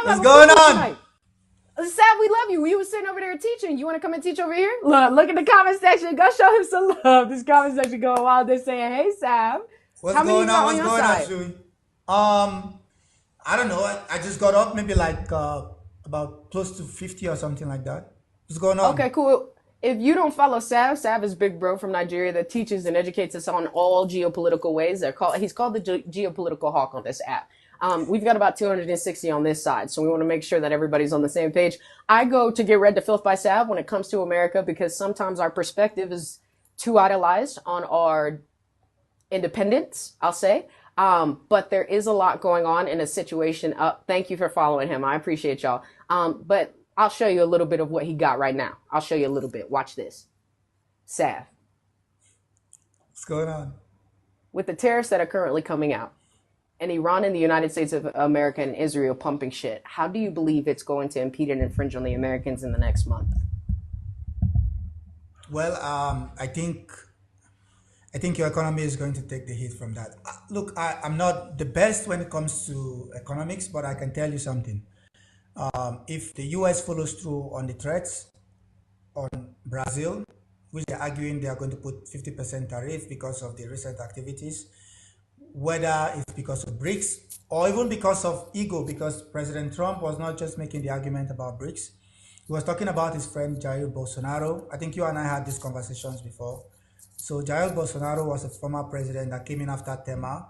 What's have a going football on? tonight. Sad we love you. We was sitting over there teaching. You want to come and teach over here? Look in the comment section. Go show him some love. This comment section going wild. They're saying, "Hey Sam, What's how many you going on? got on What's your going on, side?" Shui? Um, I don't know. I just got up maybe like about close to 50 or something like that. What's going on? Okay, cool. If you don't follow Sav is Big Bro from Nigeria that teaches and educates us on all geopolitical ways. He's called the geopolitical hawk on this app. We've got about 260 on this side, so we want to make sure that everybody's on the same page. I go to get read to filth by Sav when it comes to America because sometimes our perspective is too idolized on our independence, I'll say. But there is a lot going on in a situation. Thank you for following him. I appreciate y'all. But I'll show you a little bit of what he got right now. I'll show you a little bit. Watch this. Sav, What's going on? with the tariffs that are currently coming out, and Iran and the United States of America and Israel pumping shit, how do you believe it's going to impede and infringe on the Americans in the next month? Well, I think your economy is going to take the hit from that. Look, I'm not the best when it comes to economics, but I can tell you something. If the U.S. follows through on the threats on Brazil, which they're arguing they are going to put 50% tariff because of the recent activities, whether it's because of BRICS or even because of ego, because President Trump was not just making the argument about BRICS. He was talking about his friend Jair Bolsonaro. I think you and I had these conversations before. So Jair Bolsonaro was a former president that came in after Tema.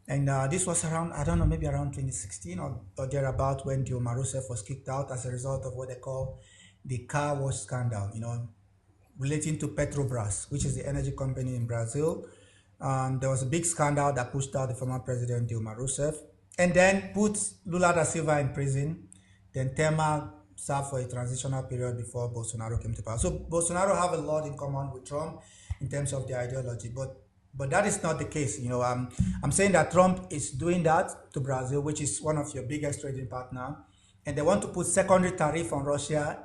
And this was around, I don't know, maybe around 2016 or thereabout when Dilma Rousseff was kicked out as a result of what they call the car wash scandal, relating to Petrobras, which is the energy company in Brazil. There was a big scandal that pushed out the former president Dilma Rousseff and then put Lula da Silva in prison. Then Temer served for a transitional period before Bolsonaro came to power. So Bolsonaro have a lot in common with Trump in terms of the ideology, but that is not the case. I'm saying that Trump is doing that to Brazil, which is one of your biggest trading partner, and they want to put secondary tariff on Russia,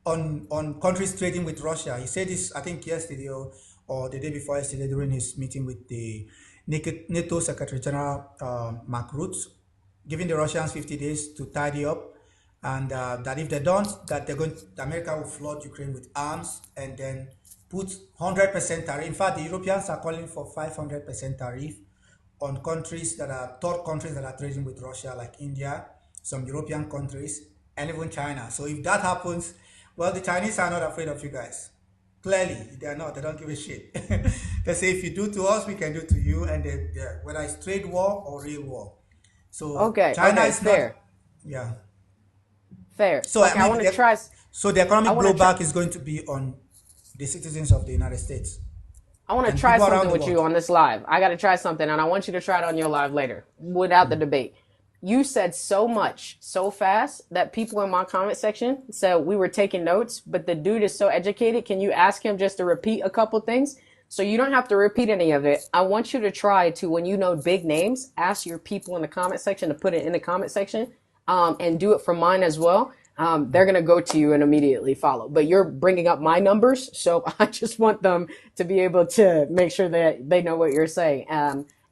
on countries trading with Russia. He said this, I think, yesterday or the day before yesterday during his meeting with the NATO Secretary General Mark Rutte, giving the Russians 50 days to tidy up, and that if they don't, that America will flood Ukraine with arms and then put 100% tariff. In fact, the Europeans are calling for 500% tariff on countries that are third countries that are trading with Russia, like India, some European countries, and even China. So if that happens, well, the Chinese are not afraid of you guys. Clearly, they are not. They don't give a shit. They say if you do to us, we can do to you, and whether it's trade war or real war. So China Okay, is not. fair, Yeah. fair. So Okay, I I mean, want to try. so the I economic want to try. blowback is going to be on the citizens of the United States I want to and try people around something the with you world. on this live. I got to try something, and I want you to try it on your live later without the debate. You said so much so fast that people in my comment section said we were taking notes, but the dude is so educated. Can you ask him just to repeat a couple things? So you don't have to repeat any of it. I want you to try to, when you know big names, ask your people in the comment section to put it in the comment section, and do it for mine as well. They're going to go to you and immediately follow. But you're bringing up my numbers, so I just want them to be able to make sure that they know what you're saying.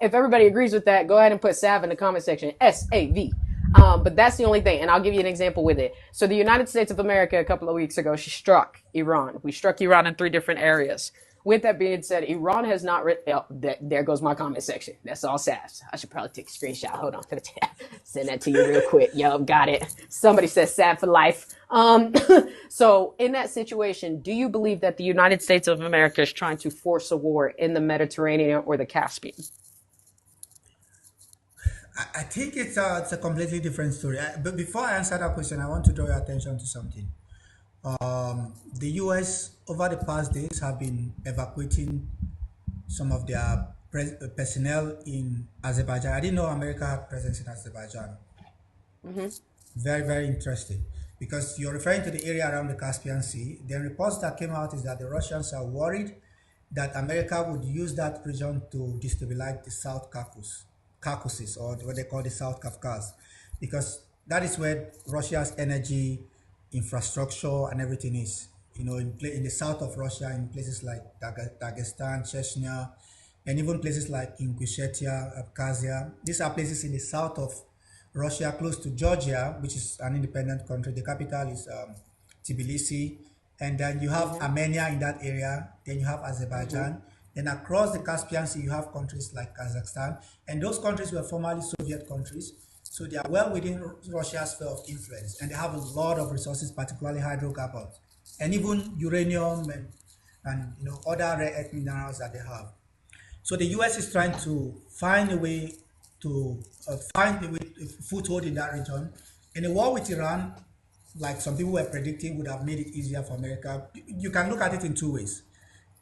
If everybody agrees with that, go ahead and put Sav in the comment section, SAV. But that's the only thing, and I'll give you an example with it. So the United States of America, a couple of weeks ago, she struck Iran. We struck Iran in 3 different areas. With that being said, Iran has not there goes my comment section. That's all Savs. I should probably take a screenshot. Hold on. Send that to you real quick. Yo, got it. Somebody says Sav for life. So in that situation, do you believe that the United States of America is trying to force a war in the Mediterranean or the Caspian? I think it's a completely different story. But before I answer that question, I want to draw your attention to something. The U.S. over the past days have been evacuating some of their personnel in Azerbaijan. I didn't know America had presence in Azerbaijan. Very, very interesting. Because you're referring to the area around the Caspian Sea. The reports that came out is that the Russians are worried that America would use that region to destabilize the South Caucasus, or what they call the South Caucasus, because that is where Russia's energy infrastructure and everything is. In the south of Russia, in places like Dagestan, Chechnya, and even places like Ingushetia, Abkhazia. These are places in the south Russia close to Georgia, which is an independent country. The capital is Tbilisi. And then you have Hmm. Armenia in that area. Then you have Hmm. Azerbaijan. Then across the Caspian Sea, you have countries like Kazakhstan. And those countries were formerly Soviet countries. So they are well within Russia's sphere of influence. And they have a lot of resources, particularly hydrocarbons. And even uranium and other rare earth minerals that they have. So the U.S. is trying to find a way to find a way, a foothold in that region. In a war with Iran, like some people were predicting, would have made it easier for America. You can look at it in two ways.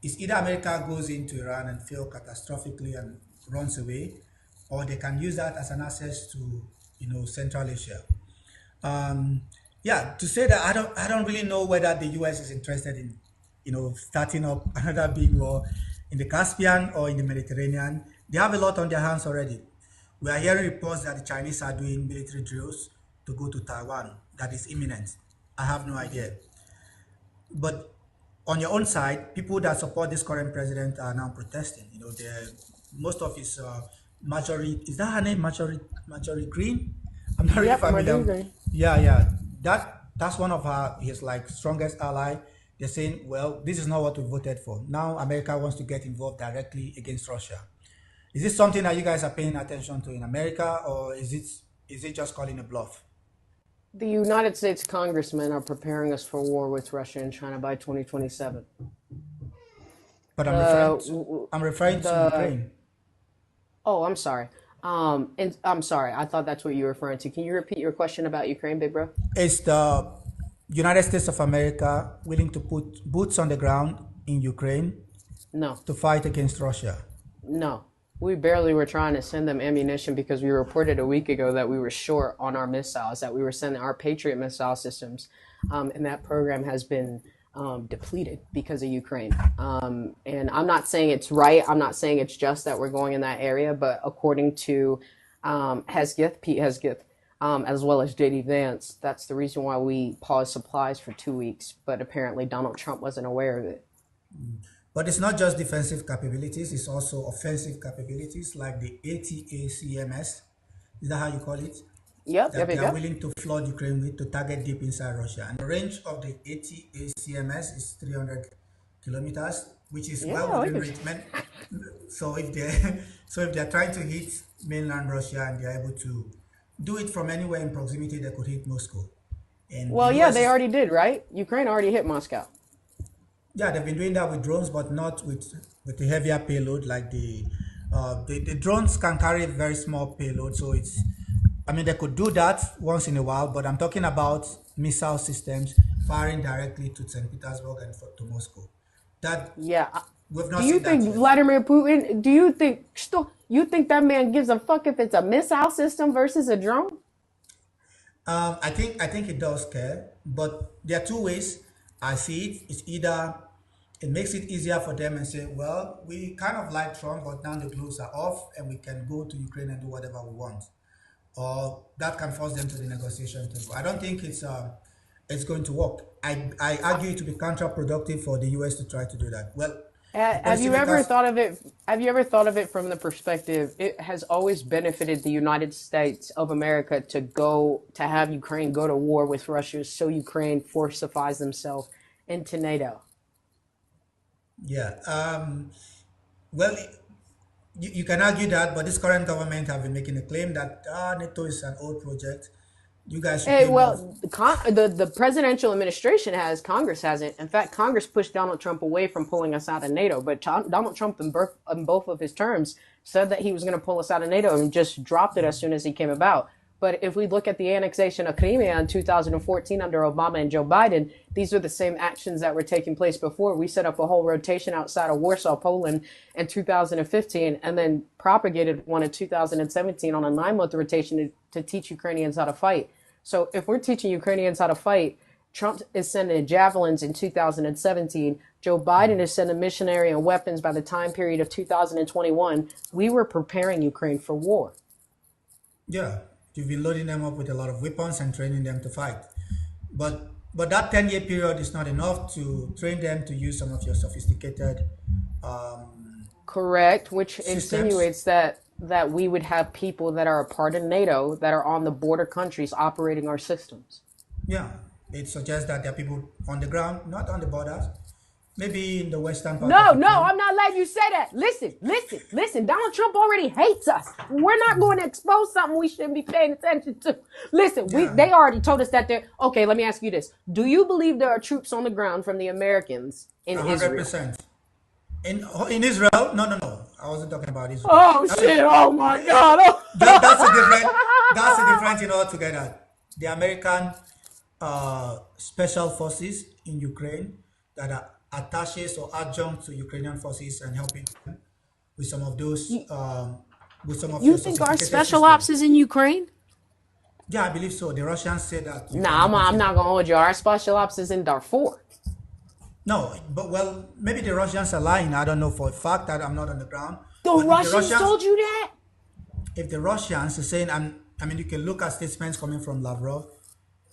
It's either America goes into Iran and fails catastrophically and runs away, or they can use that as an access to Central Asia. Um, yeah, to say that I don't really know whether the U.S. is interested in, starting up another big war in the Caspian or in the Mediterranean. They have a lot on their hands already. We are hearing reports that the Chinese are doing military drills to go to Taiwan. That is imminent. I have no idea. But on your own side, people that support this current president are now protesting. Most of his Marjorie, is that her name? Marjorie Green? I'm not really Yep, familiar. Marjorie. Yeah, yeah. That's one of his like strongest ally. They're saying, well, this is not what we voted for. Now America wants to get involved directly against Russia. Is this something that you guys are paying attention to in America, or is it just calling a bluff? The United States congressmen are preparing us for war with Russia and China by 2027. But I'm referring to The I'm referring to the Ukraine. Oh, I'm sorry. And I'm sorry. I thought that's what you were referring to. Can you repeat your question about Ukraine, big bro? Is the United States of America willing to put boots on the ground in Ukraine No, to fight against Russia? no. We barely were trying to send them ammunition because we reported a week ago that we were short on our missiles, that we were sending our Patriot missile systems, and that program has been depleted because of Ukraine. And I'm not saying it's right. I'm not saying it's just that we're going in that area, but according to Pete Hesketh, as well as JD Vance, that's the reason why we paused supplies for 2 weeks. But apparently Donald Trump wasn't aware of it. But it's not just defensive capabilities, it's also offensive capabilities like the ATACMS. Is that how you call it? Yep, yep, That they yep, are yep. willing to flood Ukraine with to target deep inside Russia. And the range of the ATACMS is 300 kilometers, which is well Yeah, we within could. reach. So if they so if they're trying to hit mainland Russia and they're able to do it from anywhere in proximity, they could hit Moscow. And the Well, yeah, US they is, already did, right? Ukraine already hit Moscow. yeah, they've been doing that with drones, but not with the heavier payload. Like the drones can carry very small payload, so I mean, they could do that once in a while. But I'm talking about missile systems firing directly to St. Petersburg and to Moscow. That Yeah. we've Do not you seen that think yet. Vladimir Putin, do you think, you think that man gives a fuck if it's a missile system versus a drone? I think it does care, but there are two ways I see it. It's either it makes it easier for them and say, well, we kind of like Trump, but now the gloves are off and we can go to Ukraine and do whatever we want, or that can force them to the negotiation table. I don't think it's going to work. I argue it to be counterproductive for the U.S. to try to do that. Well, the Have you ever policymakers, thought of it? Have you ever thought of it from the perspective? It has always benefited the United States of America to have Ukraine go to war with Russia, so Ukraine fortifies themselves into NATO. yeah. Well, you can argue that, but this current government have been making a claim that NATO is an old project. You guys should Hey, pay more. well, the presidential administration has, Congress hasn't. In fact, Congress pushed Donald Trump away from pulling us out of NATO. But Donald Trump, in both of his terms, said that he was going to pull us out of NATO and just dropped it as soon as he came about. But if we look at the annexation of Crimea in 2014 under Obama and Joe Biden, these are the same actions that were taking place before. We set up a whole rotation outside of Warsaw, Poland in 2015, and then propagated one in 2017 on a 9-month rotation to teach Ukrainians how to fight. So if we're teaching Ukrainians how to fight, Trump is sending javelins in 2017. Joe Biden is sending missionary and weapons by the time period of 2021. We were preparing Ukraine for war. Yeah, you've been loading them up with a lot of weapons and training them to fight. But that 10-year period is not enough to train them to use some of your sophisticated um, Correct, which systems. insinuates that that we would have people that are a part of NATO that are on the border countries operating our systems. Yeah, it suggests that there are people on the ground, not on the borders, maybe in the western part No, of no, Ukraine. I'm not letting you say that. Listen. Donald Trump already hates us. We're not going to expose something we shouldn't be paying attention to. Listen, Yeah, they already told us that they're okay. Let me ask you this: do you believe there are troops on the ground from the Americans in Israel? 100%. In Israel, no, no, no. I wasn't talking about Israel. Oh shit! Oh my God! That's a different. That's a different thing altogether. The American special forces in Ukraine that are attaches or adjunct to Ukrainian forces and helping them with some of those with some of You your think our sophisticated special systems. ops is in Ukraine? Yeah, I believe so. The Russians say that Nah, I'm not gonna hold you. Our special ops is in Darfur. no, but well, maybe the Russians are lying. I don't know for a fact that I'm not on the ground. The But Russians told you that? if the Russians are saying, I mean, you can look at statements coming from Lavrov.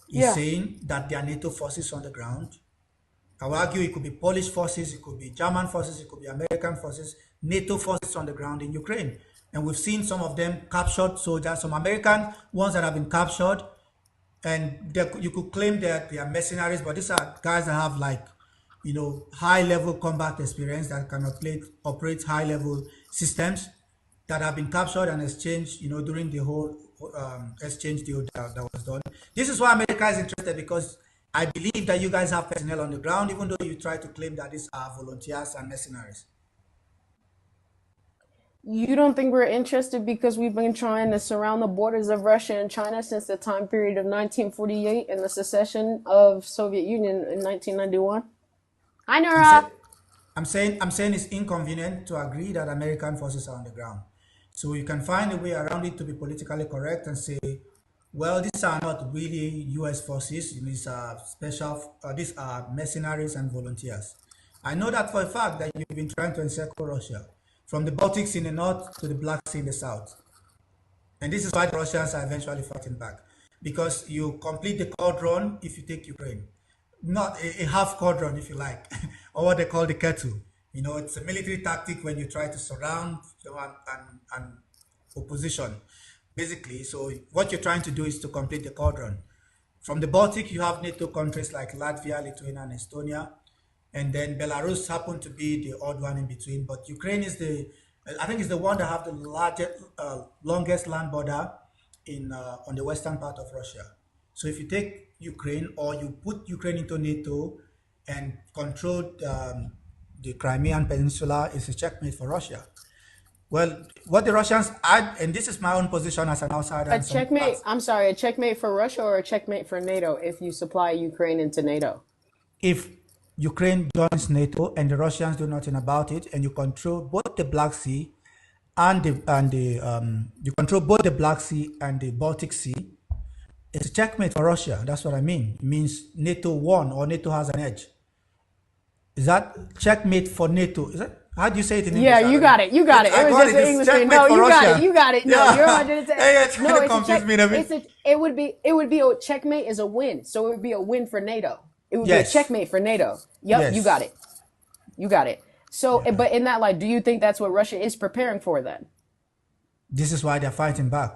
He's Yeah. saying that there are NATO forces on the ground. I will argue it could be Polish forces, it could be German forces, it could be American forces, NATO forces on the ground in Ukraine. And we've seen some of them captured soldiers, some American ones that have been captured. And you could claim that they are mercenaries, but these are guys that have like, high level combat experience that can operate high level systems that have been captured and exchanged, during the whole exchange deal that was done. This is why America is interested because I believe that you guys have personnel on the ground, even though you try to claim that these are volunteers and mercenaries. You don't think we're interested because we've been trying to surround the borders of Russia and China since the time period of 1948 and the secession of Soviet Union in 1991? Hi, I'm saying, Nora. I'm saying it's inconvenient to agree that American forces are on the ground. So you can find a way around it to be politically correct and say, well, these are not really U.S. forces. These are these are mercenaries and volunteers. I know that for a fact that you've been trying to encircle Russia from the Baltics in the north to the Black Sea in the south. And this is why the Russians are eventually fighting back. Because you complete the cauldron if you take Ukraine. Not a half cauldron, if you like, or what they call the kettle. It's a military tactic when you try to surround an opposition, basically. So what you're trying to do is to complete the cauldron. From the Baltic, you have NATO countries like Latvia, Lithuania, and Estonia. And then Belarus happened to be the odd one in between. But Ukraine is I think is the one that have the longest land border on the western part of Russia. So if you take Ukraine or you put Ukraine into NATO and control the Crimean Peninsula, it's a checkmate for Russia. Well, what the Russians add, and this is my own position as an outsider. A checkmate, I'm sorry, a checkmate for Russia or a checkmate for NATO if you supply Ukraine into NATO? If Ukraine joins NATO and the Russians do nothing about it, and you control both the Black Sea and you control both the Black Sea and the Baltic Sea, it's a checkmate for Russia. That's what I mean. It means NATO won or NATO has an edge. Is that checkmate for NATO? Is that how do you say it in English? Yeah, you got it. You got it. It was just an English thing. No, you got it. You got it. No, Yeah. you're 110. Hey, it's No, trying to confuse me a bit. it would be a checkmate is a win. So it would be a win for NATO. It would Yes. be a checkmate for NATO. Yep, Yes. you got it. You got it. So, but in that light, do you think that's what Russia is preparing for then? This is why they're fighting back.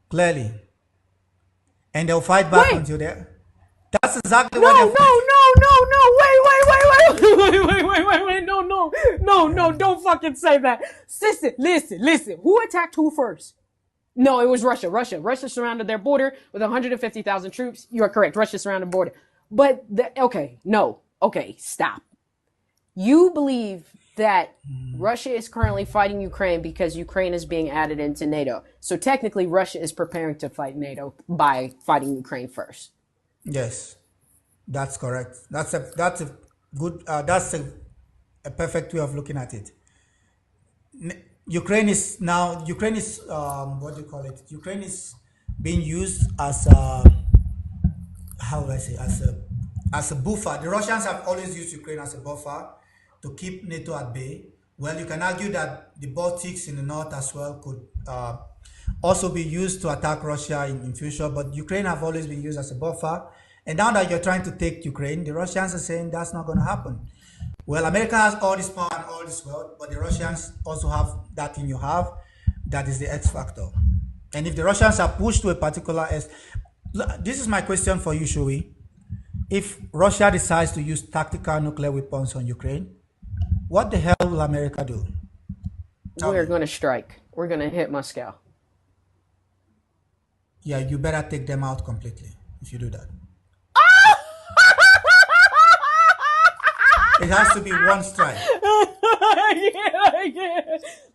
Clearly. And they'll fight back Wait. until they're. That's exactly No, what no, they're no, wait, no, don't fucking say that. Listen. Who attacked who first? No, it was Russia. Russia surrounded their border with 150,000 troops. You are correct. Russia surrounded the border. But, stop. You believe that Russia is currently fighting Ukraine because Ukraine is being added into NATO. So technically, Russia is preparing to fight NATO by fighting Ukraine first. Yes, that's correct. That's a good. That's a perfect way of looking at it. Ukraine is what do you call it? Ukraine is being used as how do I say, as a buffer. The Russians have always used Ukraine as a buffer to keep NATO at bay. Well, you can argue that the Baltics in the north as well could also be used to attack Russia in future, but Ukraine have always been used as a buffer. And now that you're trying to take Ukraine, the Russians are saying that's not going to happen. Well, America has all this power and all this wealth, but the Russians also have that thing you have. that is the X factor. And if the Russians are pushed to a particular S, this is my question for you, Shui. If Russia decides to use tactical nuclear weapons on Ukraine, what the hell will America do? Tell We're me. going to strike. We're going to hit Moscow. Yeah, you better take them out completely if you do that. It has to be one strike.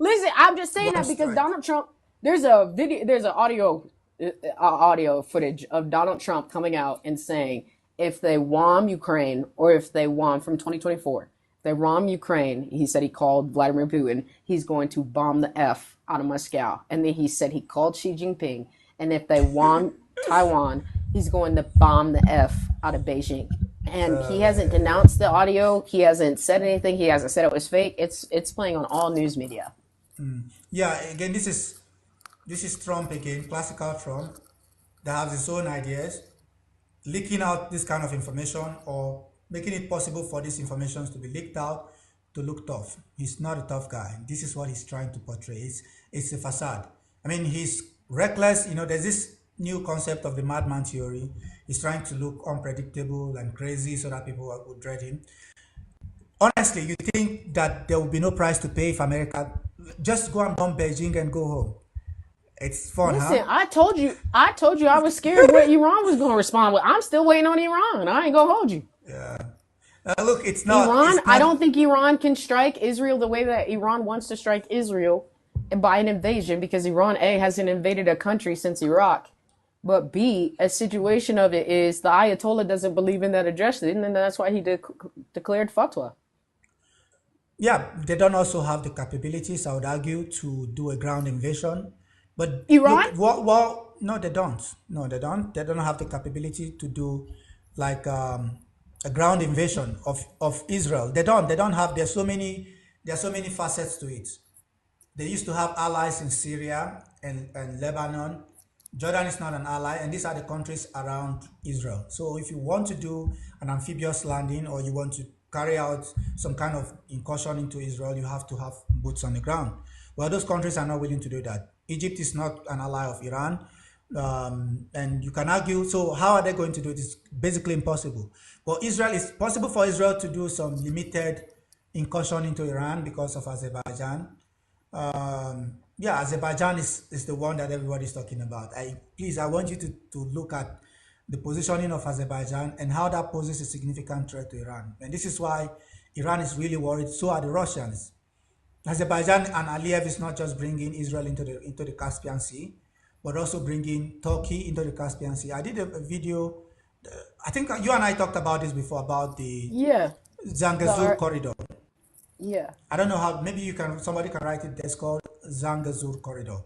Listen, I'm just saying One that because strike. Donald Trump. There's a video. There's an audio footage of Donald Trump coming out and saying if they won Ukraine or if they won from 2024, if they won Ukraine, he said he called Vladimir Putin. He's going to bomb the F out of Moscow, and then he said he called Xi Jinping, and if they won Taiwan, he's going to bomb the F out of Beijing. And he hasn't denounced the audio. He hasn't said anything. He hasn't said it was fake. It's playing on all news media. Yeah, again, this is Trump again, classical Trump, that has his own ideas, leaking out this kind of information or making it possible for these informations to be leaked out to look tough. He's not a tough guy. This is what he's trying to portray. It's a facade. I mean, he's reckless. You know, there's this new concept of the madman theory. He's trying to look unpredictable and crazy so that people would dread him. Honestly, you think that there will be no price to pay if America just go and bomb Beijing and go home? It's fun, Listen, huh? I told you I was scared what Iran was going to respond with. I'm still waiting on Iran. I ain't going to hold you. Yeah. Look, it's not. Iran, It's not, I don't think Iran can strike Israel the way that Iran wants to strike Israel by an invasion because Iran, A, hasn't invaded a country since Iraq. But B, a situation of it is the Ayatollah doesn't believe in that aggression, and that's why he declared fatwa. Yeah, they don't also have the capabilities, I would argue, to do a ground invasion. But Iran? look, well, no, they don't. No, they don't. They don't have the capability to do like a ground invasion of Israel. They don't. They don't have. There are so many facets to it. They used to have allies in Syria and Lebanon. Jordan is not an ally, and these are the countries around Israel. So if you want to do an amphibious landing or you want to carry out some kind of incursion into Israel, you have to have boots on the ground. Well, those countries are not willing to do that. Egypt is not an ally of Iran. And you can argue, so how are they going to do it? It's basically impossible. But Israel, it's possible for Israel to do some limited incursion into Iran because of Azerbaijan. Yeah, Azerbaijan is the one that everybody's talking about. Please, I want you to look at the positioning of Azerbaijan and how that poses a significant threat to Iran. And this is why Iran is really worried. So are the Russians. Azerbaijan and Aliyev is not just bringing Israel into the Caspian Sea, but also bringing Turkey into the Caspian Sea. I did a video. I think you and I talked about this before about the Zangezur corridor. Yeah. I don't know how. Maybe somebody can write it. It's called Zangezur corridor,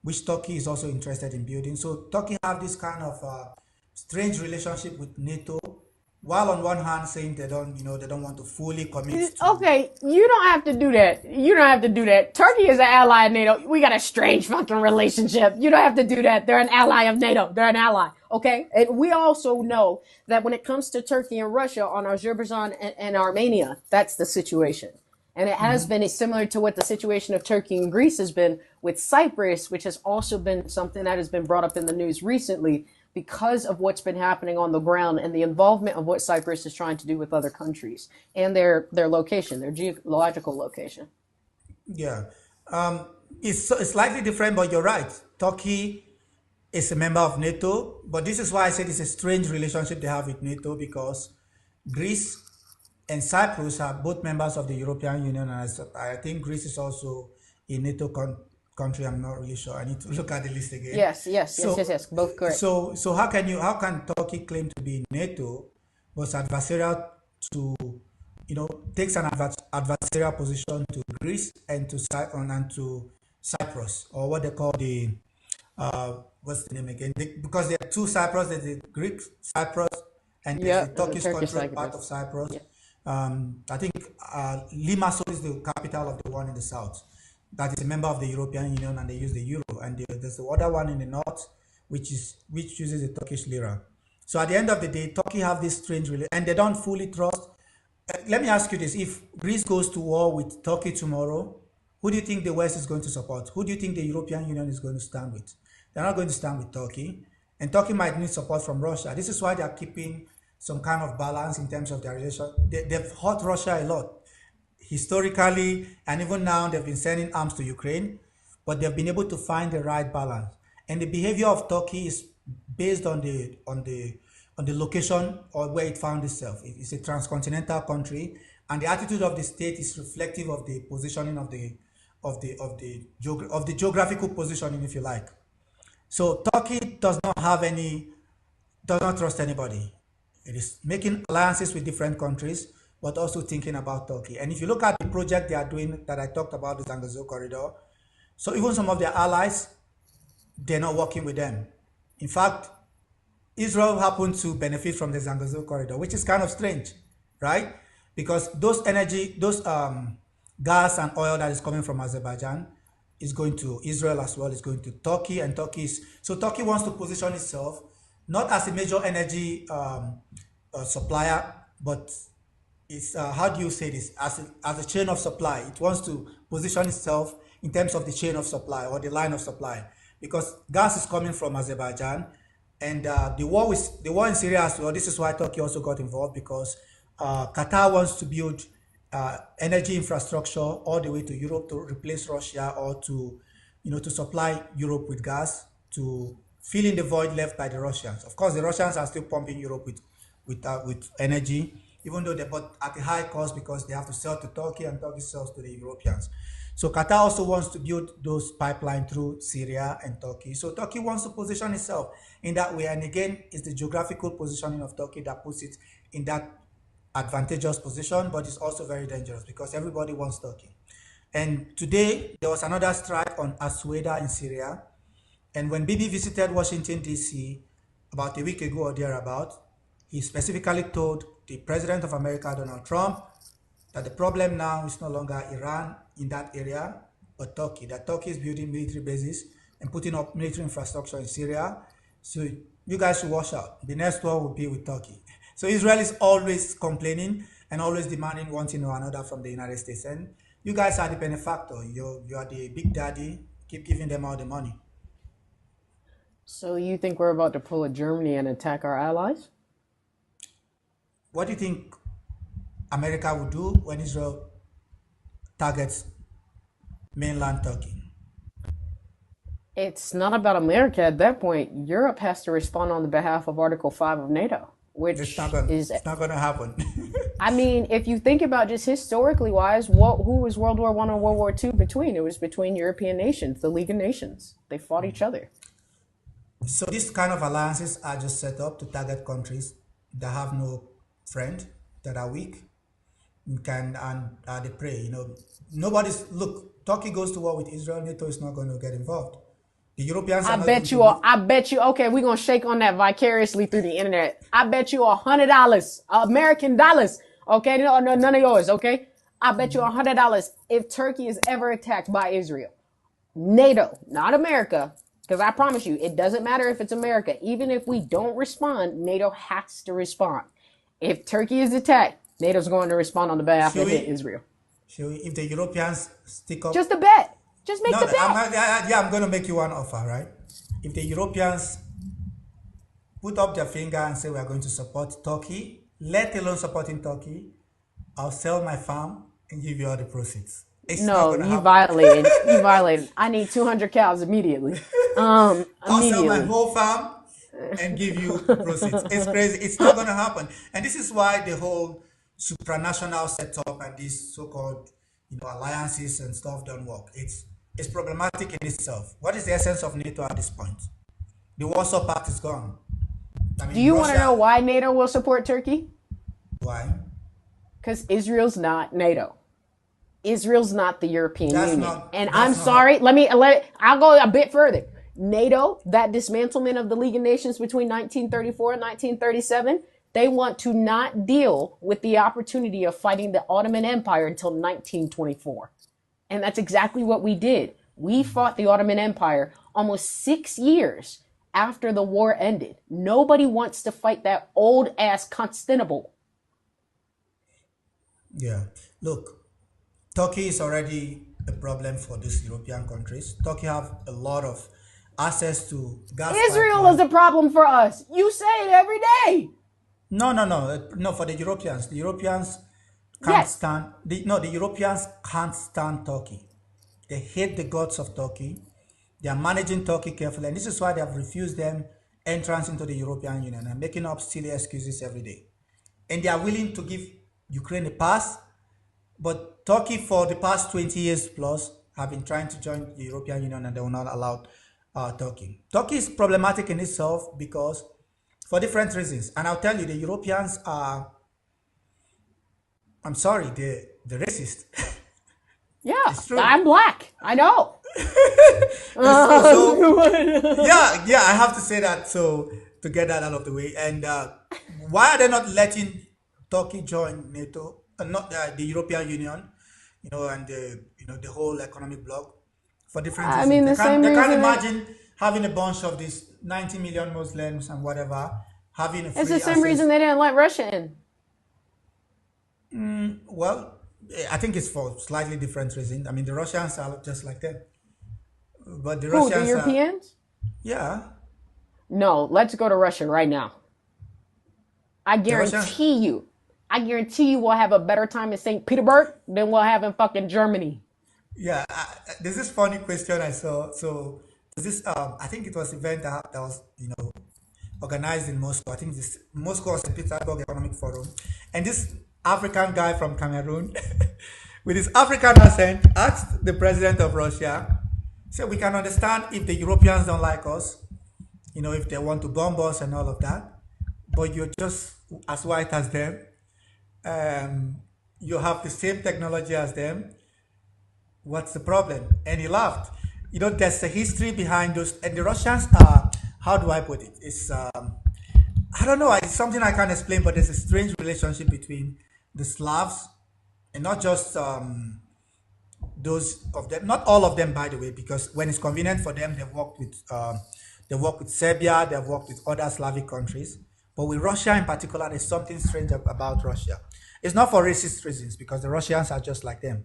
which Turkey is also interested in building. So Turkey have this kind of strange relationship with NATO, while on one hand saying they don't want to fully commit to. Okay, you don't have to do that. You don't have to do that. Turkey is an ally of NATO. We got a strange fucking relationship. You don't have to do that. They're an ally of NATO. They're an ally. Okay? And we also know that when it comes to Turkey and Russia on Azerbaijan and Armenia, that's the situation. And it has been similar to what the situation of Turkey and Greece has been with Cyprus, which has also been something that has been brought up in the news recently because of what's been happening on the ground and the involvement of what Cyprus is trying to do with other countries and their location, their geological location. Yeah. It's slightly different, but you're right. Turkey is a member of NATO, but this is why I said it's a strange relationship they have with NATO, because Greece and Cyprus are both members of the European Union, and I think Greece is also a NATO country. I'm not really sure. I need to look at the list again. Yes. Both correct. So how can Turkey claim to be NATO, but adversarial to, takes an adversarial position to Greece and to Cyprus, or what they call the what's the name again? Because there are two Cyprus. There's the Greek Cyprus and there's the Turkish controlled part of Cyprus. Yeah. I think Limassol is the capital of the one in the south that is a member of the European Union, and they use the euro. And there's the other one in the north, which uses the Turkish lira. So at the end of the day, Turkey have this strange relationship, and they don't fully trust. Let me ask you this: if Greece goes to war with Turkey tomorrow, Who do you think the West is going to support? Who do you think the European Union is going to stand with? They're not going to stand with Turkey. And Turkey might need support from Russia. This is why they're keeping some kind of balance in terms of their relation. They've hurt Russia a lot. Historically, and even now, they've been sending arms to Ukraine, but they've been able to find the right balance. And the behavior of Turkey is based on the location or where it found itself. It's a transcontinental country, and the attitude of the state is reflective of the positioning of the geographical positioning, if you like. So Turkey does not trust anybody. It is making alliances with different countries, but also thinking about Turkey. And if you look at the project they are doing that I talked about, the Zangezur corridor, so even some of their allies, they're not working with them. In fact, Israel happened to benefit from the Zangezur corridor, which is kind of strange, right? Because those gas and oil that is coming from Azerbaijan is going to Israel as well, is going to Turkey, and so Turkey wants to position itself not as a major energy supplier, but it's how do you say this, as a chain of supply. It wants to position itself in terms of the chain of supply or the line of supply, because gas is coming from Azerbaijan, and the war in Syria as well. This is why Turkey also got involved, because Qatar wants to build energy infrastructure all the way to Europe to replace Russia, or to supply Europe with gas to fill in the void left by the Russians. Of course, the Russians are still pumping Europe with energy, even though but at a high cost, because they have to sell to Turkey and Turkey sells to the Europeans. So Qatar also wants to build those pipelines through Syria and Turkey. So Turkey wants to position itself in that way. And again, it's the geographical positioning of Turkey that puts it in that advantageous position, but it's also very dangerous because everybody wants Turkey. And today, there was another strike on Asweda in Syria. And when Bibi visited Washington, D.C. about a week ago or thereabout, he specifically told the President of America, Donald Trump, that the problem now is no longer Iran in that area, but Turkey. That Turkey is building military bases and putting up military infrastructure in Syria. So you guys should watch out. The next war will be with Turkey. So Israel is always complaining and always demanding one thing or another from the United States. And you guys are the benefactor. You are the big daddy. Keep giving them all the money. So you think we're about to pull a Germany and attack our allies? What do you think America would do when Israel targets mainland Turkey? It's not about America at that point. Europe has to respond on the behalf of Article 5 of NATO, which it's not going to happen. I mean, if you think about just historically wise, who was World War I and World War II between? It was between European nations, the League of Nations. They fought each other. So these kind of alliances are just set up to target countries that have no friend, that are weak, and they pray. Turkey goes to war with Israel, NATO is not going to get involved. The Europeans I bet you, okay, we're going to shake on that vicariously through the internet. I bet you $100, American dollars, okay? No, none of yours, okay? I bet you $100 if Turkey is ever attacked by Israel. NATO, not America, because I promise you, it doesn't matter if it's America. Even if we don't respond, NATO has to respond. If Turkey is attacked, NATO's going to respond on the behalf of Israel. If the Europeans stick up... Just a bet. Just make the bet. I'm going to make you one offer, right? If the Europeans put up their finger and say we are going to support Turkey, let alone supporting Turkey, I'll sell my farm and give you all the proceeds. No, you violated. You violated. I need 200 cows immediately. I'll sell my whole farm and give you proceeds. It's crazy. It's not going to happen. And this is why the whole supranational setup and these so-called alliances and stuff don't work. It's problematic in itself. What is the essence of NATO at this point? The Warsaw Pact is gone. Do you want to know why NATO will support Turkey? Why? Because Israel's not NATO. Israel's not the European Union. I'm sorry, I'll go a bit further. NATO, that dismantlement of the League of Nations between 1934 and 1937, they want to not deal with the opportunity of fighting the Ottoman Empire until 1924. And that's exactly what we did. We fought the Ottoman Empire almost 6 years after the war ended. Nobody wants to fight that old-ass Constantinople. Yeah. Look, Turkey is already a problem for these European countries. Turkey have a lot of access to gas Israel is pipeline. a problem for us. You say it every day. No, no, no, no. For the Europeans, can't Yes. stand. No, the Europeans can't stand Turkey. They hate the gods of Turkey. They are managing Turkey carefully, and this is why they have refused them entrance into the European Union and making up silly excuses every day. And they are willing to give Ukraine a pass, but Turkey for the past 20 years plus have been trying to join the European Union and they will not allow Turkey. Turkey is problematic in itself because for different reasons. And I'll tell you, the Europeans are, I'm sorry, they're racist. Yeah, It's true. I'm black. I know. It's true. So, yeah, I have to say that so to get that out of the way. And why are they not letting Turkey join NATO, not the European Union, and the whole economic bloc for different I reasons. mean, the same They can't reason imagine having a bunch of these 90 million Muslims and whatever having a it's the free same reason access. they didn't let Russia in. Well, I think it's for slightly different reasons. I mean, the Russians are just like them, but the Who, the Russians are, Europeans? yeah, No, let's go to Russia right now. I the Russians. guarantee you we'll have a better time in St. Petersburg than we'll have in fucking Germany. Yeah, there's this funny question I saw. So there's this, I think it was an event that was, organized in Moscow. I think this Moscow St. Petersburg Economic Forum, and this African guy from Cameroon, with his African accent, asked the president of Russia, said, "We can understand if the Europeans don't like us, if they want to bomb us and all of that, but you're just as white as them. You have the same technology as them. What's the problem?" And he laughed. There's a history behind those. And the Russians are, how do I put it? It's, I don't know, it's something I can't explain, but there's a strange relationship between the Slavs and not just those of them, not all of them, by the way, because when it's convenient for them, they work with Serbia, they've worked with other Slavic countries. But with Russia in particular, there's something strange about Russia. It's not for racist reasons, because the Russians are just like them.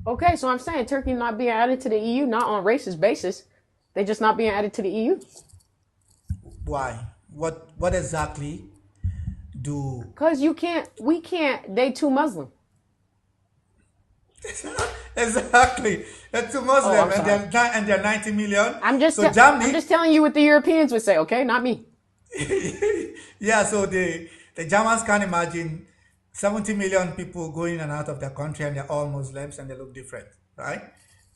Okay, so I'm saying Turkey not being added to the EU, not on a racist basis. They just not being added to the EU. Why? What exactly do Because we can't, they too Muslim. exactly? They're too Oh, Muslim I'm sorry. and they're 90 million. So I'm Germany, just telling you what the Europeans would say, okay? Not me. yeah. So the Germans can't imagine 70 million people going in and out of their country, and they're all Muslims and they look different, right?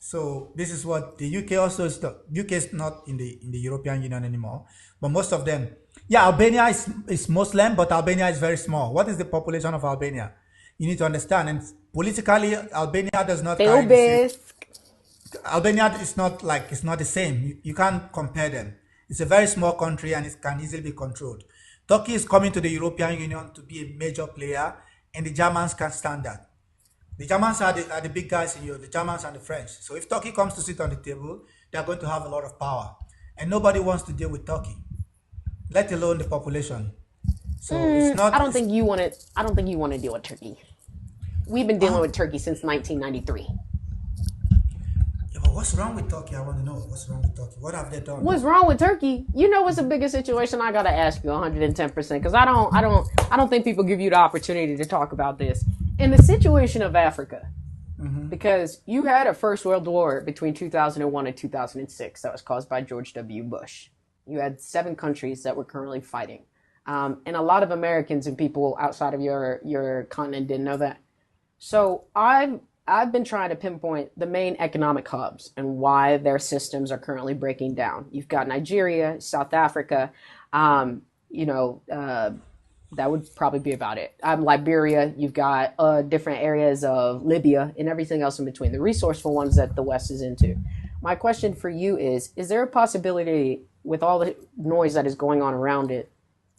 So this is what the UK also is. UK is not in the European Union anymore, but most of them, yeah. Albania is Muslim, but Albania is very small. What is the population of Albania? You need to understand, and politically, Albania does not carry the same. Philbis. Albania is not like it's not the same. You can't compare them. It's a very small country and it can easily be controlled. Turkey is coming to the European Union to be a major player, and the Germans can't stand that. The Germans are the big guys in Europe, the Germans and the French. So if Turkey comes to sit on the table, they are going to have a lot of power. And nobody wants to deal with Turkey, let alone the population. So it's not. I don't think you want to. I don't think you want to deal with Turkey. We've been dealing with Turkey since 1993. Yeah, but what's wrong with Turkey? I want to know what's wrong with Turkey. What have they done? What's wrong with Turkey? You know what's the biggest situation? I gotta ask you 110% because I don't think people give you the opportunity to talk about this. In the situation of Africa, because you had a First World War between 2001 and 2006 that was caused by George W. Bush. You had 7 countries that were currently fighting. And a lot of Americans and people outside of your continent didn't know that. So I've been trying to pinpoint the main economic hubs and why their systems are currently breaking down. You've got Nigeria, South Africa, that would probably be about it. Liberia, you've got different areas of Libya and everything else in between, the resourceful ones that the West is into. My question for you is there a possibility with all the noise that is going on around it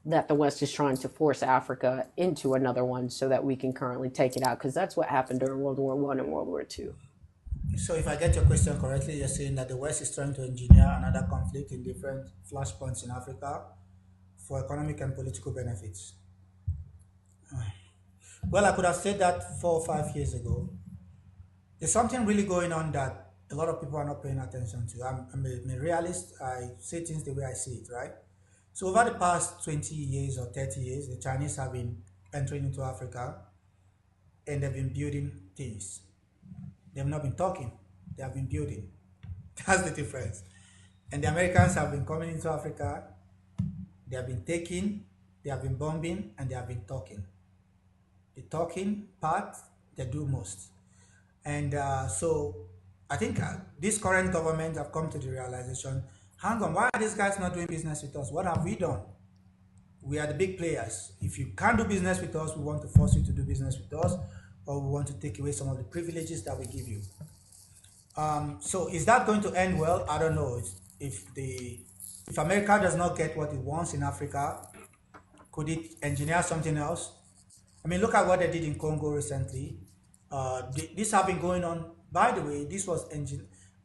that the West is trying to force Africa into another one so that we can currently take it out? Because that's what happened during World War I and World War II. So if I get your question correctly, you're saying that the West is trying to engineer another conflict in different flashpoints in Africa for economic and political benefits. Well, I could have said that 4 or 5 years ago, There's something really going on that a lot of people are not paying attention to. I'm a realist. I say things the way I see it, right? So over the past 20 years or 30 years, the Chinese have been entering into Africa and they've been building things. They've not been talking, they have been building. That's the difference. And the Americans have been coming into Africa, they have been taking, they have been bombing, and they have been talking. The talking part, they do most. And so I think this current government have come to the realization, hang on, why are these guys not doing business with us? What have we done? We are the big players. If you can't do business with us, we want to force you to do business with us, or we want to take away some of the privileges that we give you. So is that going to end well? I don't know. If America does not get what it wants in Africa, could it engineer something else? I mean, look at what they did in Congo recently. This have been going on. By the way, this was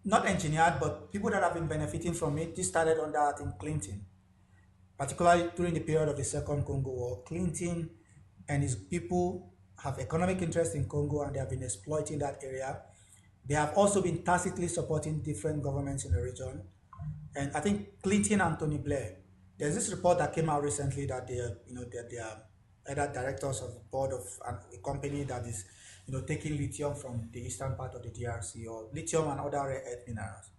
not engineered, but people that have been benefiting from it. This started under, I think, Clinton, particularly during the period of the Second Congo War. Clinton and his people have economic interest in Congo, and they have been exploiting that area. They have also been tacitly supporting different governments in the region. And I think Clinton and Tony Blair, there's this report that came out recently that they are either directors of the board of a company that is, taking lithium from the eastern part of the DRC, or lithium and other rare earth minerals.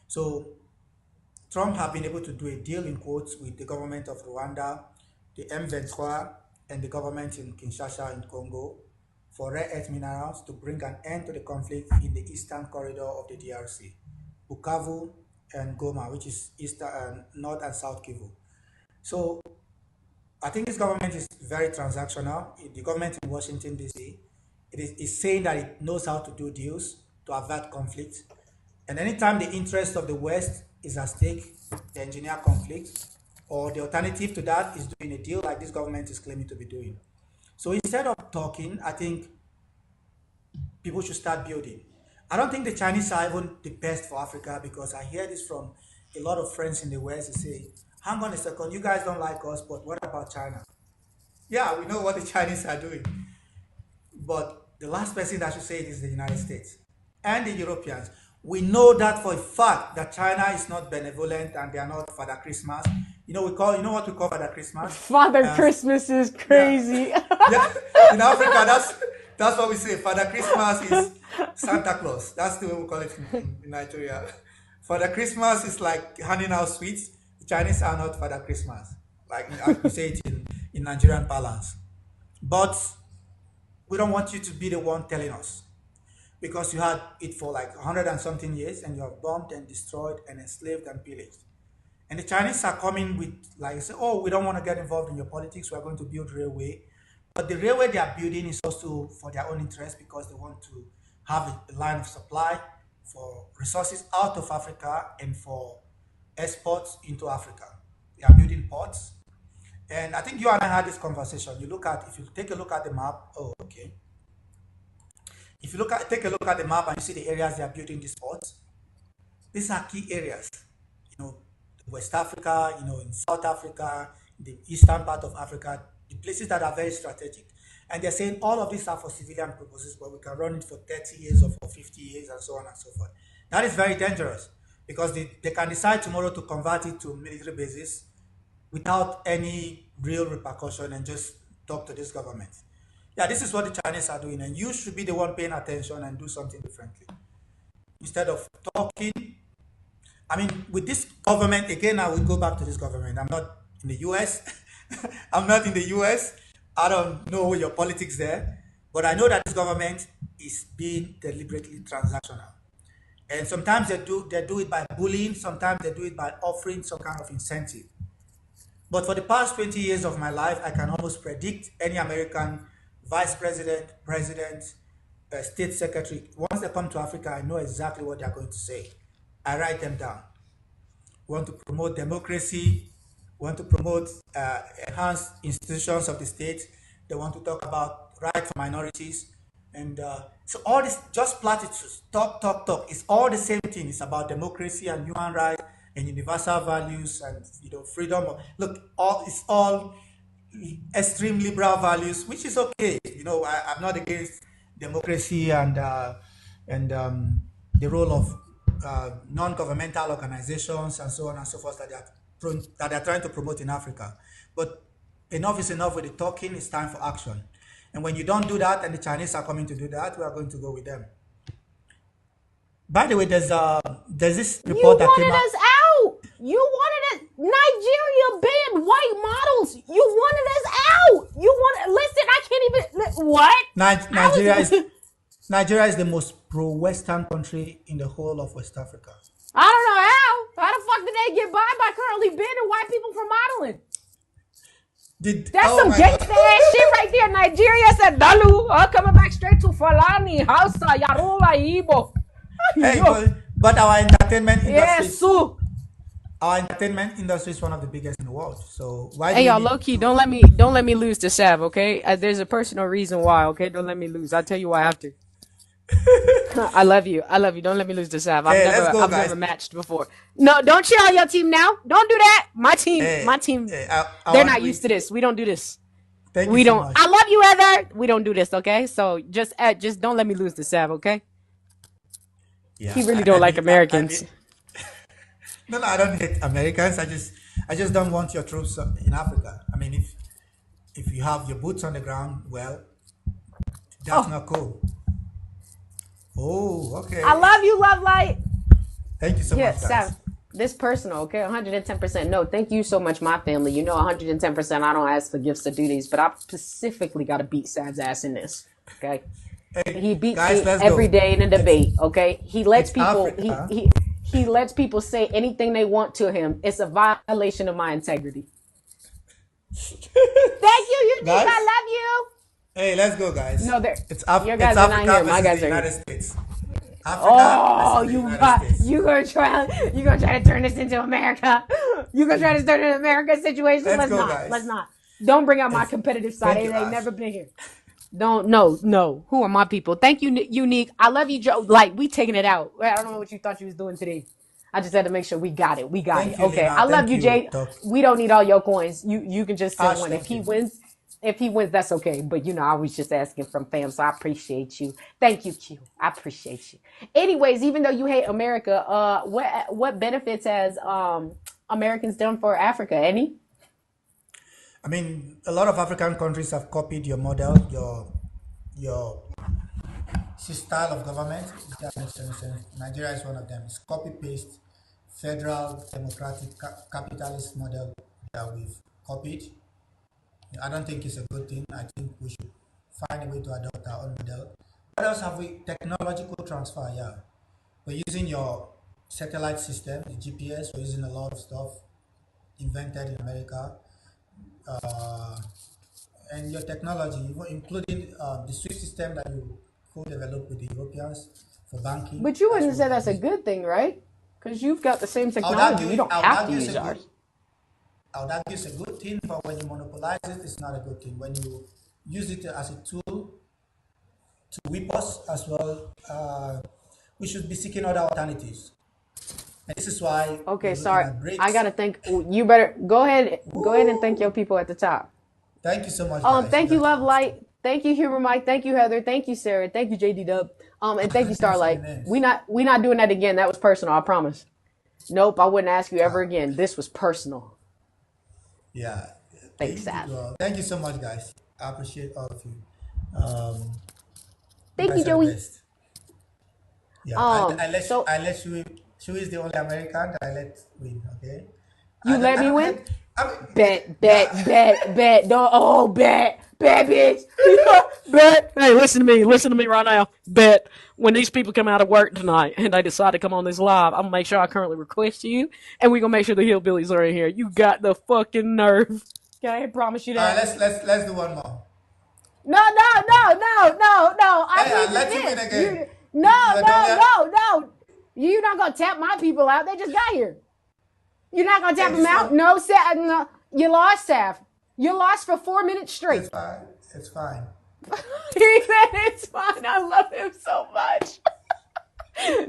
So Trump have been able to do a deal in quotes with the government of Rwanda, the M23, and the government in Kinshasa in Congo for rare earth minerals to bring an end to the conflict in the eastern corridor of the DRC, Bukavu and Goma, which is eastern, north and south Kivu. So I think this government is very transactional. The government in Washington, D.C., is saying that it knows how to do deals to avert conflict. And anytime the interest of the West is at stake, they engineer conflict, or the alternative to that is doing a deal like this government is claiming to be doing. So instead of talking, I think people should start building. I don't think the Chinese are even the best for Africa, because I hear this from a lot of friends in the West. They say, hang on a second, you guys don't like us, but what about China? Yeah, we know what the Chinese are doing. But the last person that should say it is the United States and the Europeans. We know that for a fact that China is not benevolent and they are not Father Christmas. You know what we call Father Christmas? Father Christmas is crazy. Yeah. Yeah. In Africa, that's what we say. Father Christmas is Santa Claus. That's the way we call it in Nigeria. Father Christmas is like handing out sweets. The Chinese are not Father Christmas, like we say it in Nigerian parlance. But we don't want you to be the one telling us, because you had it for like 100 and something years, and you have bombed and destroyed and enslaved and pillaged. And the Chinese are coming with, like, say, oh, we don't want to get involved in your politics. We are going to build railway. But the railway they are building is also for their own interest, because they want to have a line of supply for resources out of Africa and for exports into Africa. They are building ports. And I think you and I had this conversation. If you take a look at the map, oh, okay. If you take a look at the map and you see the areas they are building these ports, these are key areas. West Africa, in South Africa, the eastern part of Africa, the places that are very strategic. And they're saying all of these are for civilian purposes, but we can run it for 30 years or for 50 years and so on and so forth. That is very dangerous, because they can decide tomorrow to convert it to military bases without any real repercussion and just talk to this government. Yeah, this is what the Chinese are doing, and you should be the one paying attention and do something differently. Instead of talking, I mean, with this government, again, I will go back to this government. I'm not in the US. I'm not in the US. I don't know your politics there, but I know that this government is being deliberately transactional. And sometimes they do it by bullying, sometimes they do it by offering some kind of incentive. But for the past 20 years of my life, I can almost predict any American vice president, state secretary. Once they come to Africa, I know exactly what they're going to say. I write them down. We want to promote democracy. We want to promote enhanced institutions of the state. They want to talk about rights for minorities. And so all this, just platitudes, talk. It's all the same thing. It's about democracy and human rights and universal values and freedom. Look, it's all extreme liberal values, which is okay. I'm not against democracy and and the role of non-governmental organizations and so on and so forth that they're trying to promote in Africa. But enough is enough with the talking. It's time for action. And when you don't do that, and the Chinese are coming to do that, we are going to go with them. By the way, there's this You report that came wanted out. us out. You wanted us. Nigeria banned white models. You wanted us out. You wanted. Listen, I can't even. What? Nigeria is the most pro-Western country in the whole of West Africa. I don't know how. How the fuck did they get by currently banning white people from modeling? That's Oh some my gangsta God. ass shit right there. Nigeria said, Dalu, coming back straight to Falani, Hausa, Yarola, Igbo. Hey, Yo, but our entertainment industry, yes, so. is one of the biggest in the world. So why do Hey we y'all, need low key, to? don't let me lose the salve, okay? There's a personal reason why, okay? Don't let me lose. I'll tell you why after. I love you. I love you. Don't let me lose the salve. Hey, let's go, I've guys. never matched before. No, don't cheer on your team now. Don't do that. My team, Hey, hey, I they're want not used to this. We don't do this. thank you We so don't. much. I love you, Heather. We don't do this, okay? So just don't let me lose the salve, okay? Yeah, He really don't like I Americans. need. No, I don't hate Americans. I just don't want your troops in Africa. I mean, if you have your boots on the ground, well, that's Oh, not cool. Oh, I okay. love you, Love Light. Thank you so Yeah, much, guys. Sav, this personal, okay? 110%. No, thank you so much, my family. You know, 110%. I don't ask for gifts or duties, but I specifically got to beat Sav's ass in this, okay? Hey, He beats guys, me let's every go. day in a It's debate, okay? He lets it's people Africa, he lets people say anything they want to him. It's a violation of my integrity. Thank you, Unique. guys. I love you. Hey, let's go, guys. No, your It's guys are not Africa here. My versus the guys are here. United States. Africa Oh, versus the United States. you gonna try to turn this into America. You gonna try to turn it into America situation. Let's Let's go, not. Let's guys. not. Don't bring out my It's competitive side. Thank It you, ain't Ash. never been here. Don't no. Who are my people? Thank you, Unique. I love you, Joe. Like we taking it out. I don't know what you thought you was doing today. I just had to make sure we got it. We got it. Thank you, Okay. Lena. I love Thank you, you, Jade. Doc. We don't need all your coins. You can just send Ash, one. thank you. If he wins, that's okay. But you know, I was just asking from fam, so I appreciate you. Thank you, Q. I appreciate you. Anyways, even though you hate America, what benefits has Americans done for Africa? Any? I mean, a lot of African countries have copied your model, your style of government. If that makes any sense. Nigeria is one of them. It's copy paste federal democratic capitalist model that we've copied. I don't think it's a good thing. I think we should find a way to adopt our own model. What else have we? Technological transfer, yeah. We're using your satellite system, the GPS. We're using a lot of stuff invented in America, uh, and your technology, including the SWIFT system that you co-developed with the Europeans for banking. But you That's wouldn't what say we're that's a using. good thing, right? Because you've got the same I would technology. argue, You don't I would have to argue it's use a good, ours. I would argue it's a good thing, but when you monopolize it, it's not a good thing. When you use it as a tool to whip us as well, we should be seeking other alternatives. And this is why Okay, we're looking sorry. at I breaks. gotta thank you. Better go ahead. Go ahead and thank your people at the top. Thank you so much, guys. You Thank you, guys are Love awesome. Light. Thank you, Humor Mike. Thank you, Heather. Thank you, Sarah. Thank you, JD Dub. And thank you, Thanks for the Starlight. names. We not doing that again. That was personal. I promise. Nope, I wouldn't ask you ever Uh, again. This was personal. yeah. Thanks, Sav. Thank you so much, guys. I appreciate all of you. Um, you Thank you, guys are the Joey. best. Yeah, So I let Shui is the only American that I let win. Okay, you let I me don't win? hate. I mean, Bet, yeah. bet. No, oh, bet, bitch. Bet. Hey, listen to me right now. Bet. When these people come out of work tonight and they decide to come on this live, I'm gonna make sure I currently request you, and we're gonna make sure the hillbillies are in here. You got the fucking nerve. Okay, I promise you All right, that. let's do one more. No. I Hey, I plead the let you win fifth. again. No, You're the only. no. You're not gonna tap my people out. They just got here. You're not gonna tap Hey, them this out. one. No, Saf. No, you lost, Saf. You lost for 4 minutes straight. It's fine. It's fine. He said it's fine. I love him so much.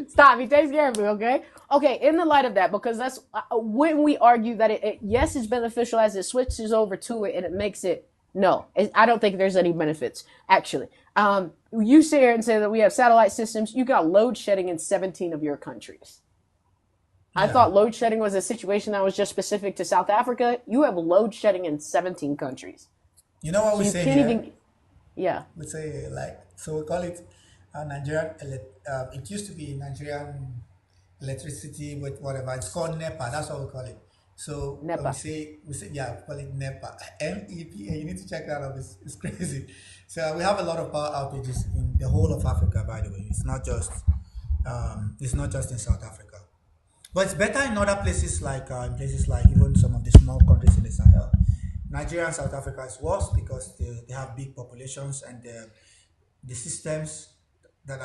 Stop. He takes care of me, okay? Okay, in the light of that, because that's when we argue that yes, it's beneficial as it switches over to it and it makes it No, I don't think there's any benefits, actually. You sit here and say that we have satellite systems. You got load shedding in 17 of your countries. I Yeah. thought load shedding was a situation that was just specific to South Africa. You have load shedding in 17 countries. You know what So we you say can't here? even, yeah. We say like, so we call it Nigerian. It used to be Nigerian electricity with whatever. It's called NEPA. That's what we call it. So NEPA. we say yeah, we call it NEPA. NEPA. You need to check that out. It's crazy. So we have a lot of power outages in the whole of Africa. By the way, it's not just in South Africa. But it's better in places like even some of the small countries in the Sahel. Nigeria and South Africa is worse because they have big populations and the systems that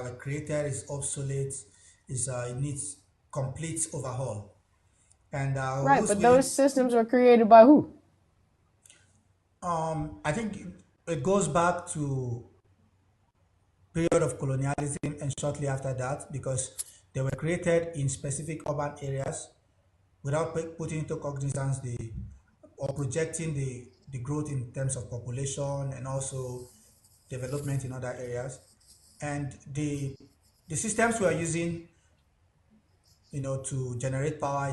were created is obsolete. It needs complete overhaul. And Right, who's but those willing? systems were created by who? I think it goes back to period of colonialism and shortly after that because they were created in specific urban areas without putting into cognizance or projecting the growth in terms of population and also development in other areas. And the systems we are using, to generate power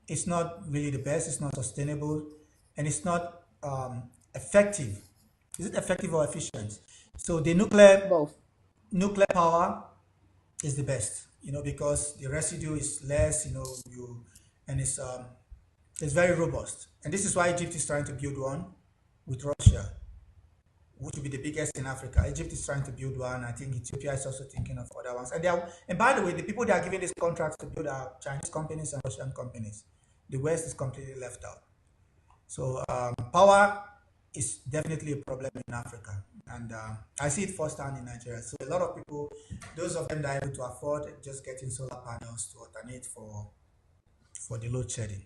it's not really the best. It's not sustainable, and it's not effective. Is it effective or efficient? So the Both. nuclear power is the best, because the residue is less, and it's very robust. And this is why Egypt is trying to build one with Russia, which will be the biggest in Africa. Egypt is trying to build one. I think Ethiopia is also thinking of other ones. And by the way, the people they are giving these contracts to build are Chinese companies and Russian companies. The West is completely left out. So power is definitely a problem in Africa, and I see it firsthand in Nigeria. So a lot of people, those of them that are able to afford, just getting solar panels to alternate for the load shedding.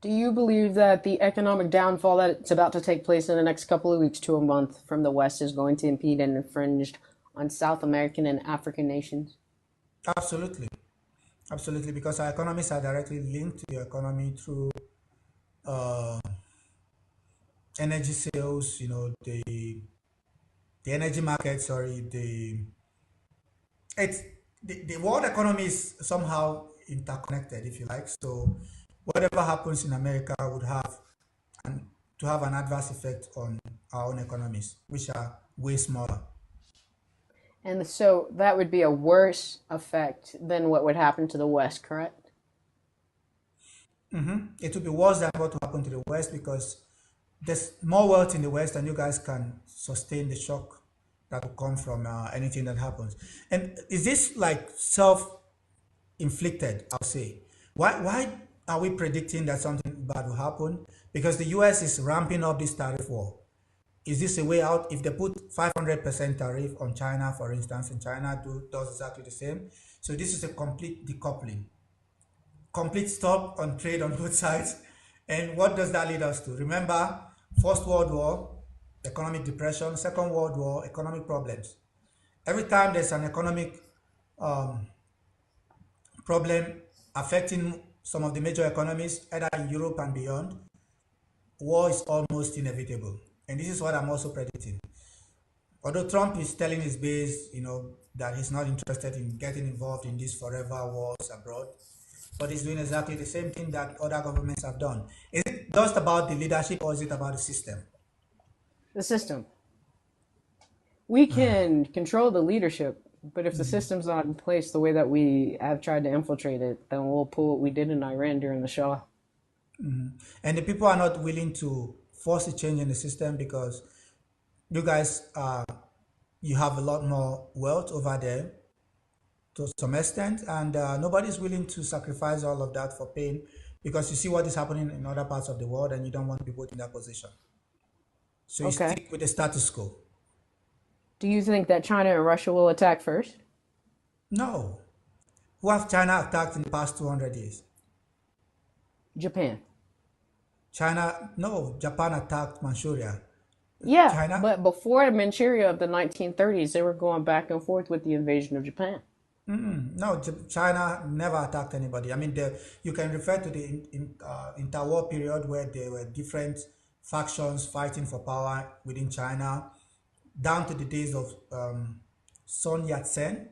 Do you believe that the economic downfall that's about to take place in the next couple of weeks to a month from the West is going to impede and infringe on South American and African nations? Absolutely, absolutely, because our economies are directly linked to the economy through uh, energy sales. The energy market. Sorry, it's the world economy is somehow interconnected, if you like. So whatever happens in America would have and to have an adverse effect on our own economies, which are way smaller. And so that would be a worse effect than what would happen to the West, correct? It would be worse than what will happen to the West because there's more wealth in the West, and you guys can sustain the shock that will come from anything that happens. And is this like self-inflicted? I'll say. Why are we predicting that something bad will happen? Because the U.S. is ramping up this tariff war. Is this a way out? If they put 500% tariff on China, for instance, and China does exactly the same. So this is a complete decoupling, complete stop on trade on both sides. And what does that lead us to? Remember, First World War, economic depression, Second World War, economic problems. Every time there's an economic um, problem affecting some of the major economies, either in Europe and beyond, war is almost inevitable. And this is what I'm also predicting. Although Trump is telling his base, that he's not interested in getting involved in these forever wars abroad, but he's doing exactly the same thing that other governments have done. Is it just about the leadership or is it about the system? The system. We can control the leadership, but if the system's not in place the way that we have tried to infiltrate it, then we'll pull what we did in Iran during the Shah. And the people are not willing to force a change in the system because you guys you have a lot more wealth over there to some extent, and nobody's willing to sacrifice all of that for pain because you see what is happening in other parts of the world and you don't want to be put in that position. So you Okay. stick with the status quo. Do you think that China and Russia will attack first? No. Who have China attacked in the past 200 years? Japan. China, no, Japan attacked Manchuria. Yeah, China, but before Manchuria of the 1930s, they were going back and forth with the invasion of Japan. no, China never attacked anybody. I mean, you can refer to the interwar period where there were different factions fighting for power within China, down to the days of Sun Yat-sen.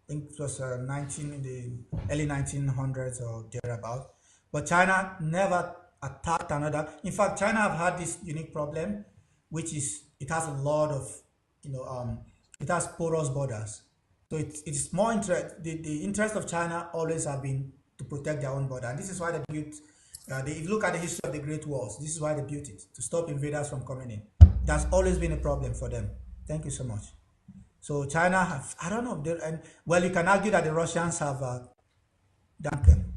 I think it was 19 in the early 1900s or thereabout. But China never attacked another. In fact, China have had this unique problem, which is it has a lot of, it has porous borders. So it's more interest. The interest of China always have been to protect their own border, and this is why they built. If you look at the history of the Great Walls, this is why they built it, to stop invaders from coming in. That's always been a problem for them. Thank you so much. So China have, I don't know, and well, you can argue that the Russians have, Duncan,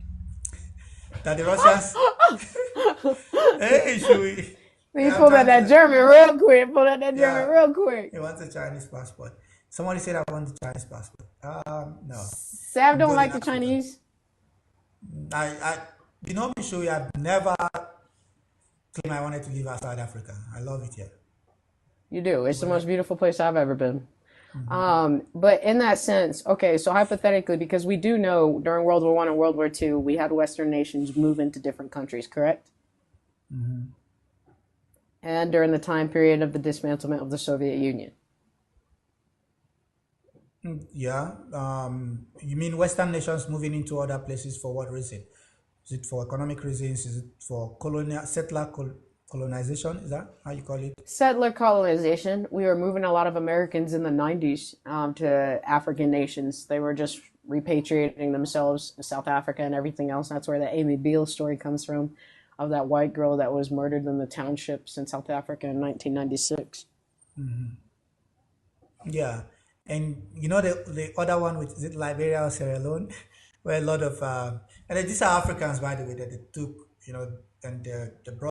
that the Russians, hey, should we? You pull out that German real quick. Pull out that German Yeah, real quick. he wants a Chinese passport. Somebody said I want the Chinese passport. No, Sav I'm don't good in like the Africa. Chinese. You know, Mishu, I've never claimed I wanted to live outside Africa. I love it here. You do. It's the But most beautiful place I've ever been. But in that sense, okay, so hypothetically, because we do know during World War I and World War II, we had Western nations move into different countries, correct? And during the time period of the dismantlement of the Soviet Union. yeah, you mean Western nations moving into other places for what reason? Is it for economic reasons? Is it for colonization? Is that how you call it? Settler colonization. We were moving a lot of Americans in the 90s to African nations. They were just repatriating themselves in South Africa and everything else. That's where the Amy Beale story comes from, of that white girl that was murdered in the townships in South Africa in 1996. Yeah, and you know the other one, which is it Liberia or Sierra Leone, where a lot of and these are Africans, by the way, that they took, and they brought